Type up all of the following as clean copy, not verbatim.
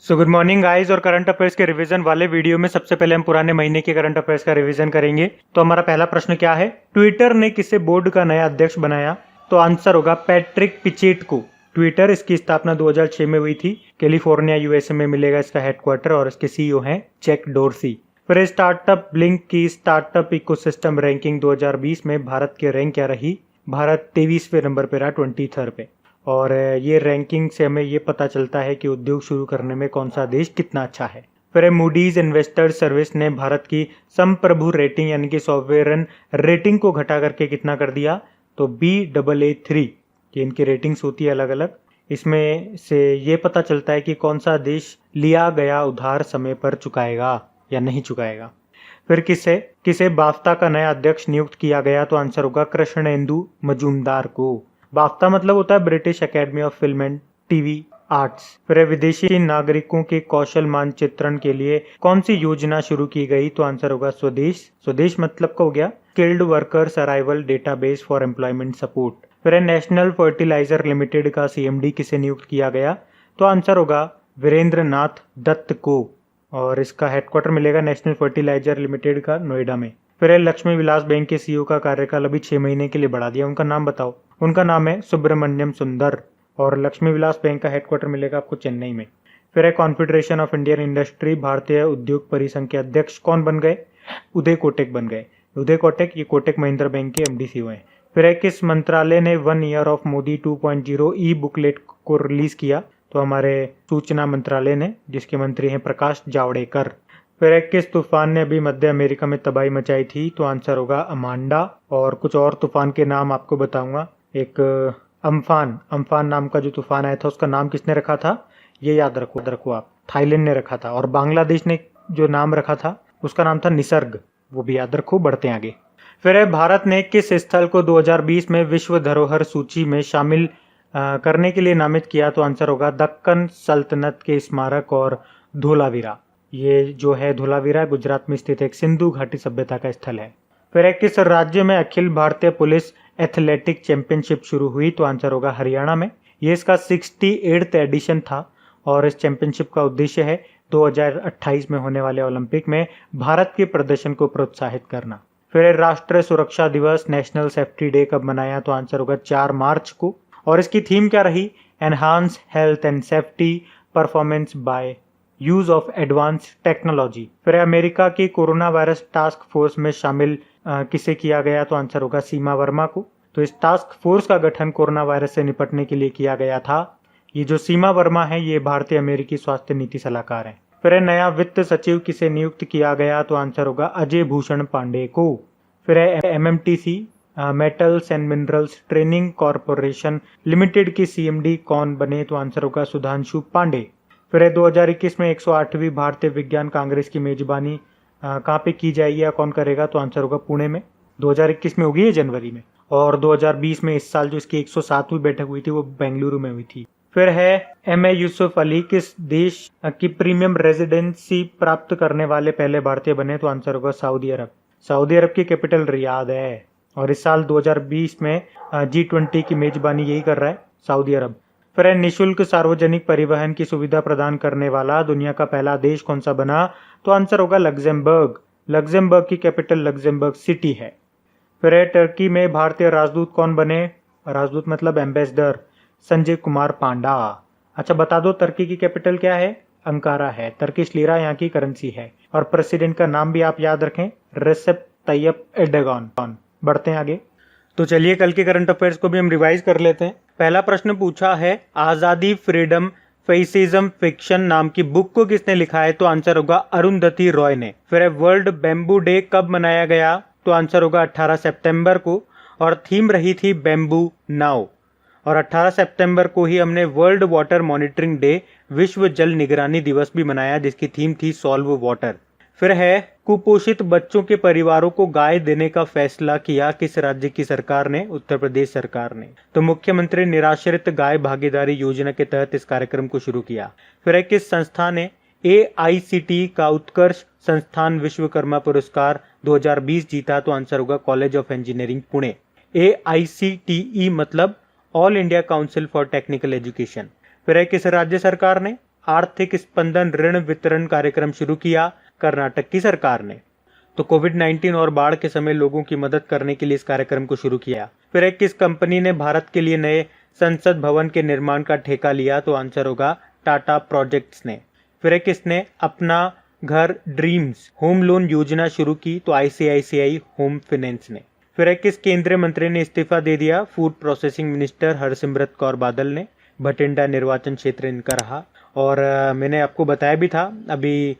So good morning guys. और current affairs के revision वाले वीडियो में सबसे पहले हम पुराने महीने के करंट अफेयर्स का रिवीजन करेंगे। तो हमारा पहला प्रश्न क्या है, ट्विटर ने किसे बोर्ड का नया अध्यक्ष बनाया? तो आंसर होगा पैट्रिक पिचेट को। ट्विटर, इसकी स्थापना 2006 में हुई थी। कैलिफोर्निया यूएसए में मिलेगा इसका हेडक्वार्टर और इसके सीईओ हैं जैक डोर्सी। फिर स्टार्टअप ब्लिंक की स्टार्टअप इकोसिस्टम रैंकिंग 2020 में भारत की रैंक क्या रही? भारत 23वें नंबर पे रहा, 23rd पे। और ये रैंकिंग से हमें ये पता चलता है कि उद्योग शुरू करने में कौन सा देश कितना अच्छा है। फिर मूडीज इन्वेस्टर सर्विस ने भारत की संप्रभु रेटिंग यानी कि सॉवरेन रेटिंग को घटा करके कितना कर दिया? तो Baa3, ये इनकी रेटिंग्स होती है अलग अलग। इसमें से ये पता चलता है कि कौन सा देश लिया गया उधार समय पर चुकाएगा या नहीं चुकाएगा। फिर किसे बाफ्ता का नया अध्यक्ष नियुक्त किया गया? तो आंसर होगा कृष्णेंदु मजूमदार को। बाफ्ता मतलब होता है British academy of film and TV arts. फिर विदेशी नागरिकों के कौशल मानचित्रण के लिए कौन सी योजना शुरू की गई? तो आंसर होगा स्वदेश मतलब का हो गया skilled workers arrival database for employment support. फिर नेशनल फर्टिलाइजर लिमिटेड का सीएमडी किसे नियुक्त किया गया? तो आंसर होगा वीरेंद्र नाथ दत्त को। और इसका हेडक्वार्टर मिलेगा नेशनल फर्टिलाइजर लिमिटेड का नोएडा में। फिर लक्ष्मी विलास बैंक के सीईओ का कार्यकाल अभी 6 महीने के लिए बढ़ा दिया। उनका नाम बताओ। उनका नाम है सुब्रमण्यम सुंदर और लक्ष्मी विलास बैंक का हेडक्वार्टर मिलेगा आपको चेन्नई में। फिर है कॉन्फेडरेशन ऑफ इंडियन इंडस्ट्री, भारतीय उद्योग परिसंघ के अध्यक्ष कौन बन गए? उदय कोटक बन गए। उदय कोटक ये कोटक महिंद्रा बैंक के एमडी सीईओ हैं। फिर है किस मंत्रालय ने 1 year of Modi 2.0 E booklet को रिलीज किया? तो हमारे सूचना मंत्रालय ने, जिसके मंत्री हैं प्रकाश जावड़ेकर। फिर एक किस तूफान ने अभी मध्य अमेरिका में तबाही मचाई थी? तो आंसर होगा अमांडा। और कुछ और तूफान के नाम आपको बताऊंगा। एक अम्फान नाम का जो तूफान आया था उसका नाम किसने रखा था? ये याद रखो आप, थाईलैंड ने रखा था। और बांग्लादेश ने जो नाम रखा था उसका नाम था निसर्ग, वो भी याद रखो। बढ़ते हैं आगे। फिर भारत ने किस स्थल को 2020 में विश्व धरोहर सूची में शामिल करने के लिए नामित किया? तो आंसर होगा दक्कन सल्तनत के स्मारक और धोलावीरा। ये जो है धोलावीरा गुजरात में स्थित एक सिंधु घाटी सभ्यता का स्थल है। फिर किस राज्य में Akhil Bharatiya police athletic championship शुरू हुई? तो आंसर होगा हरियाणा में। ये इसका 68th एडिशन था और इस चैंपियनशिप का उद्देश्य है 2028 में होने वाले ओलंपिक में भारत के प्रदर्शन को प्रोत्साहित करना। फिर राष्ट्रीय सुरक्षा दिवस नेशनल सेफ्टी डे कब मनाया? तो आंसर होगा 4 मार्च को। और इसकी थीम क्या रही? Enhance health and safety performance by use of advance technology. फिर अमेरिका की कोरोना वायरस टास्क फोर्स में शामिल किसे किया गया? तो आंसर होगा सीमा वर्मा को। तो इस टास्क फोर्स का गठन कोरोना वायरस से निपटने के लिए किया गया था। ये जो सीमा वर्मा है ये भारतीय अमेरिकी स्वास्थ्य नीति सलाहकार हैं। फिर नया वित्त सचिव किसे नियुक्त किया गया? तो आंसर होगा अजय भूषण पांडे को। फिर MMTC metals and minerals training corporation limited की सीएमडी कौन बने? तो आंसर होगा सुधांशु पांडे। फिर 2021 में 108वीं भारतीय विज्ञान कांग्रेस की मेजबानी कहाँ पे की जाएगी या कौन करेगा? तो आंसर होगा पुणे में। 2021 में होगी है जनवरी में। और 2020 में इस साल जो इसकी 107वीं बैठक हुई थी वो बेंगलुरु में हुई थी। फिर है MA यूसुफ अली किस देश की प्रीमियम रेजिडेंसी प्राप्त करने वाले पहले भारतीय बने? तो आंसर होगा सऊदी अरब। सऊदी अरब की कैपिटल रियाद है। और इस साल 2020 में G20 की मेजबानी यही कर रहा है सऊदी अरब। फिर निःशुल्क सार्वजनिक परिवहन की सुविधा प्रदान करने वाला दुनिया का पहला देश कौन सा बना? तो आंसर होगा लग्जमबर्ग। लग्जमबर्ग की कैपिटल लग्जमबर्ग सिटी है। फिर टर्की में भारतीय राजदूत कौन बने? राजदूत मतलब एम्बेसडर, संजय कुमार पांडा। अच्छा बता दो टर्की की कैपिटल क्या है? अंकारा है। टर्किश लीरा यहाँ की करेंसी है। और प्रेसिडेंट का नाम भी आप याद रखें, रेसेप तैयप एर्दोगान। बढ़ते हैं आगे। तो चलिए कल के करंट अफेयर्स को भी हम रिवाइज कर लेते हैं। पहला प्रश्न पूछा है आजादी फ्रीडम फेसिज्म फिक्शन नाम की बुक को किसने लिखा है? तो आंसर होगा अरुंधति रॉय ने। फिर वर्ल्ड बैम्बू डे कब मनाया गया? तो आंसर होगा 18 सितंबर को। और थीम रही थी बैम्बू नाउ। और 18 सितंबर को ही हमने वर्ल्ड वाटर मॉनिटरिंग डे विश्व जल निगरानी दिवस भी मनाया जिसकी थीम थी सॉल्व वाटर। फिर है कुपोषित बच्चों के परिवारों को गाय देने का फैसला किया किस राज्य की सरकार ने? उत्तर प्रदेश सरकार ने। तो मुख्यमंत्री निराश्रित गाय भागीदारी योजना के तहत इस कार्यक्रम को शुरू किया। फिर किस संस्था ने AICTE का उत्कर्ष संस्थान विश्वकर्मा पुरस्कार 2020 जीता? तो आंसर होगा college of engineering Pune. AICTE मतलब all India council for technical education. फिर किस राज्य सरकार ने? आर्थिक स्पंदन ऋण वितरण कार्यक्रम शुरू किया कर्नाटक की सरकार ने। तो कोविड-19 और बाढ़ के समय लोगों की मदद करने के लिए इस कार्यक्रम को शुरू किया। फिर एक किस कंपनी ने भारत के लिए नए संसद भवन के निर्माण का ठेका लिया? तो आंसर होगा टाटा प्रोजेक्ट्स ने। फिर एक किसने अपना घर ड्रीम्स होम लोन योजना शुरू की? तो आईसीआईसीआई होम फाइनेंस ने। फिर एक किस केंद्रीय मंत्री ने इस्तीफा दे दिया? Food processing minister Harsimrat Kaur Badal ने। भटिंडा निर्वाचन क्षेत्र इनका रहा। और मैंने आपको बताया भी था अभी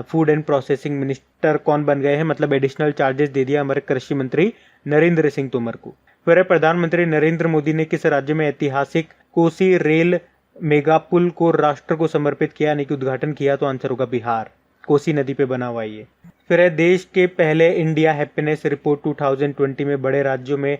फूड एंड प्रोसेसिंग मिनिस्टर कौन बन गए हैं, मतलब एडिशनल चार्जेस दे दिया हमारे कृषि मंत्री नरेंद्र सिंह तोमर को। फिर प्रधानमंत्री नरेंद्र मोदी ने किस राज्य में ऐतिहासिक कोसी रेल मेगा पुल को राष्ट्र को समर्पित किया, यानी कि उद्घाटन किया? तो आंसर होगा बिहार, कोसी नदी पे बना हुआ ये। फिर है देश के पहले इंडिया हैप्पीनेस रिपोर्ट 2020 में बड़े राज्यों में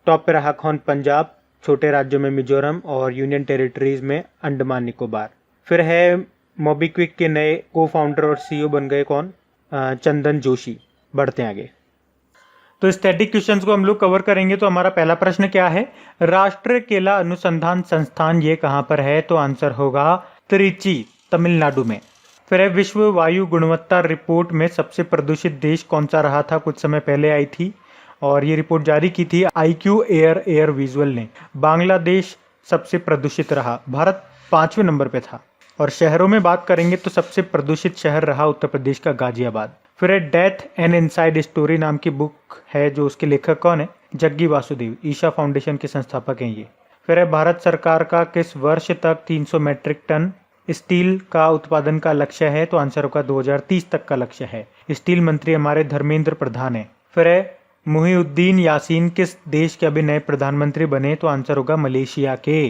टॉप पे रहा कौन? पंजाब, छोटे राज्यों में मिजोरम और यूनियन टेरिटरीज में अंडमान निकोबार। फिर है मोबीक्विक के नए को फाउंडर और सीईओ बन गए कौन? चंदन जोशी। बढ़ते हैं आगे। तो स्टैटिक क्वेश्चंस को हम लोग कवर करेंगे। तो हमारा पहला प्रश्न क्या है? राष्ट्रीय केला अनुसंधान संस्थान ये कहाँ पर है? तो आंसर होगा त्रिची, तमिलनाडु में। फिर है विश्व वायु गुणवत्ता रिपोर्ट में सबसे प्रदूषित देश कौन सा रहा था? कुछ समय पहले आई थी और ये रिपोर्ट जारी की थी IQ एयर विजुअल ने। बांग्लादेश सबसे प्रदूषित रहा, भारत 5वें नंबर पे था। और शहरों में बात करेंगे तो सबसे प्रदूषित शहर रहा उत्तर प्रदेश का गाजियाबाद। फिर है डेथ एंड इनसाइड स्टोरी नाम की बुक है, जो उसके लेखक कौन है? जग्गी वासुदेव, ईशा फाउंडेशन के संस्थापक हैं ये। फिर है भारत सरकार का किस वर्ष तक 300 मैट्रिक टन स्टील का उत्पादन का लक्ष्य है? तो आंसर होगा 2030 तक का लक्ष्य है। स्टील मंत्री हमारे धर्मेंद्र प्रधान है। फिर है मुहिउद्दीन यासीन किस देश के अभी नए प्रधानमंत्री बने? तो आंसर होगा मलेशिया के।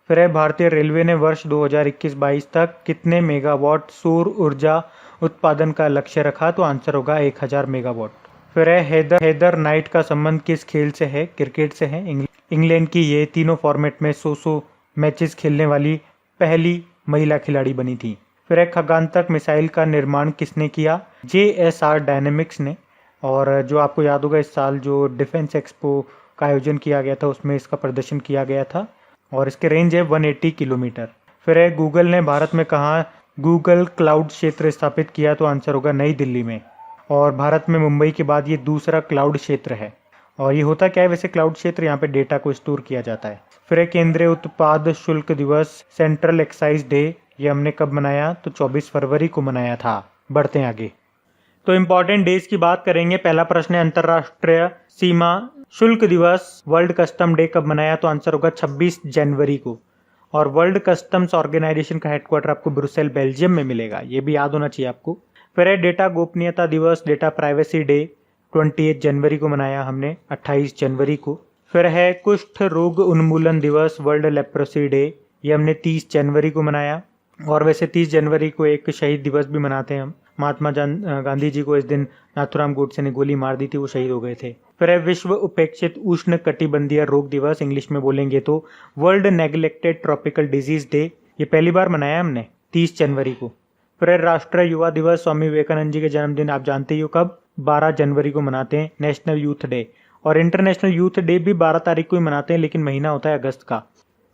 फिर है भारतीय रेलवे ने वर्ष 2021-22 तक कितने मेगावाट सौर ऊर्जा उत्पादन का लक्ष्य रखा? तो आंसर होगा 1000 मेगावाट। फिर है हेदर नाइट का संबंध किस खेल से है? क्रिकेट से है। इंग्लैंड की ये तीनों फॉर्मेट में 100 मैचेस खेलने वाली पहली महिला खिलाड़ी बनी थी। फिर है खगानतक मिसाइल का निर्माण किसने किया? JSR डायनेमिक्स ने। और जो आपको याद होगा इस साल जो डिफेंस एक्सपो का आयोजन किया गया था उसमें इसका प्रदर्शन किया गया था और इसके रेंज है 180 किलोमीटर। फिर है गूगल ने भारत में कहाँ गूगल क्लाउड क्षेत्र स्थापित किया? तो आंसर होगा नई दिल्ली में। और भारत में मुंबई के बाद ये दूसरा क्लाउड क्षेत्र है। और ये होता क्या है वैसे क्लाउड क्षेत्र? यहाँ पे डेटा को स्टोर किया जाता है। फिर है केंद्रीय उत्पाद शुल्क दिवस, सेंट्रल एक्साइज डे, ये हमने कब मनाया? तो 24 फरवरी को मनाया था। बढ़ते हैं आगे। तो इम्पोर्टेंट डेज की बात करेंगे। पहला प्रश्न है अंतर्राष्ट्रीय सीमा शुल्क दिवस, वर्ल्ड कस्टम डे कब मनाया? तो आंसर होगा 26 जनवरी को। और वर्ल्ड कस्टम्स ऑर्गेनाइजेशन का हेडक्वार्टर आपको ब्रुसेल बेल्जियम में मिलेगा, ये भी याद होना चाहिए आपको। फिर है डेटा गोपनीयता दिवस, डेटा प्राइवेसी डे 28 जनवरी को मनाया हमने, 28 जनवरी को। फिर है कुष्ठ रोग उन्मूलन दिवस, वर्ल्ड लेप्रोसी डे, ये हमने 30 जनवरी को मनाया। और वैसे 30 जनवरी को एक शहीद दिवस भी मनाते हैं हम। महात्मा गांधी जी को इस दिन नाथुराम गोडसे ने गोली मार दी थी, वो शहीद हो गए थे। फिर है विश्व उपेक्षित उष्ण कटिबंधीय रोग दिवस, इंग्लिश में बोलेंगे तो world neglected tropical disease day, ये पहली बार मनाया हमने 30 जनवरी को। फिर है राष्ट्रीय युवा दिवस, स्वामी विवेकानंद जी के जन्मदिन आप जानते ही हो कब? 12 जनवरी को मनाते हैं, नेशनल यूथ डे। और इंटरनेशनल यूथ डे भी 12 तारीख को ही मनाते हैं, लेकिन महीना होता है अगस्त का।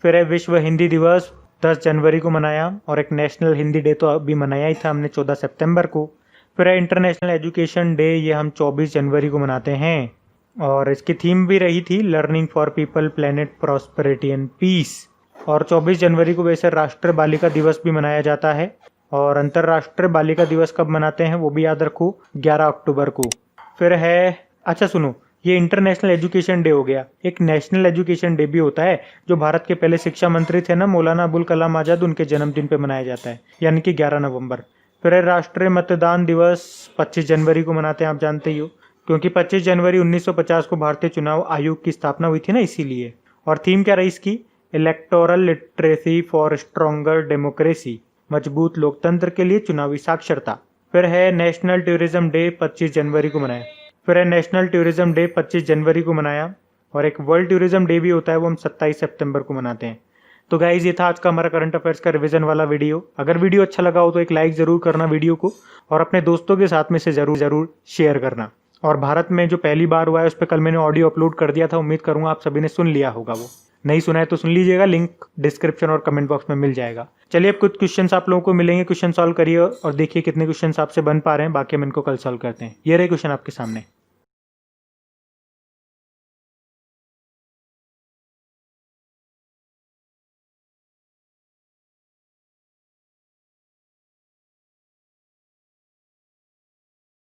फिर है विश्व हिंदी दिवस, 10 जनवरी को मनाया। और एक नेशनल हिंदी डे तो अभी मनाया ही था हमने 14 सितंबर को। फिर है इंटरनेशनल एजुकेशन डे, ये हम 24 जनवरी को मनाते हैं। और इसकी थीम भी रही थी learning for people, planet, prosperity and peace. और 24 जनवरी को वैसे राष्ट्रीय बालिका दिवस भी मनाया जाता है। और अंतर्राष्ट्रीय बालिका दिवस कब मनाते हैं वो भी याद रखो, 11 अक्टूबर को। फिर है, अच्छा सुनो, ये इंटरनेशनल एजुकेशन डे हो गया। एक नेशनल एजुकेशन डे भी होता है, जो भारत के पहले शिक्षा मंत्री थे ना मौलाना अबुल कलाम आजाद, उनके जन्मदिन पे मनाया जाता है, यानी कि 11 नवंबर। फिर है राष्ट्रीय मतदान दिवस, 25 जनवरी को मनाते हैं, आप जानते ही हो, क्योंकि 25 जनवरी 1950 को भारतीय चुनाव आयोग की स्थापना हुई थी ना, इसीलिए। और थीम क्या रही इसकी? Electoral literacy for stronger democracy, मजबूत लोकतंत्र के लिए चुनावी साक्षरता। फिर है नेशनल टूरिज्म डे, 25 जनवरी को मनाया। फिर है नेशनल टूरिज्म डे 25 जनवरी को मनाया। और एक वर्ल्ड टूरिज्म डे भी होता है, वो हम 27 सितंबर को मनाते हैं। तो गाइज ये था आज का हमारा करंट अफेयर्स का रिवीजन वाला वीडियो। अगर वीडियो अच्छा लगा हो तो एक लाइक जरूर करना वीडियो को, और अपने दोस्तों के साथ में से जरूर शेयर करना। और भारत में जो पहली बार हुआ है उस पर कल मैंने ऑडियो अपलोड कर दिया था, उम्मीद करूंगा आप सभी ने सुन लिया होगा वो। नहीं सुना है तो सुन लीजिएगा, लिंक डिस्क्रिप्शन और कमेंट बॉक्स में मिल जाएगा। चलिए अब कुछ क्वेश्चंस आप लोगों को मिलेंगे, क्वेश्चन सॉल्व करिए और देखिए कितने क्वेश्चंस आपसे बन पा रहे हैं, बाकी हम इनको कल सॉल्व करते हैं। ये रहे क्वेश्चन आपके सामने।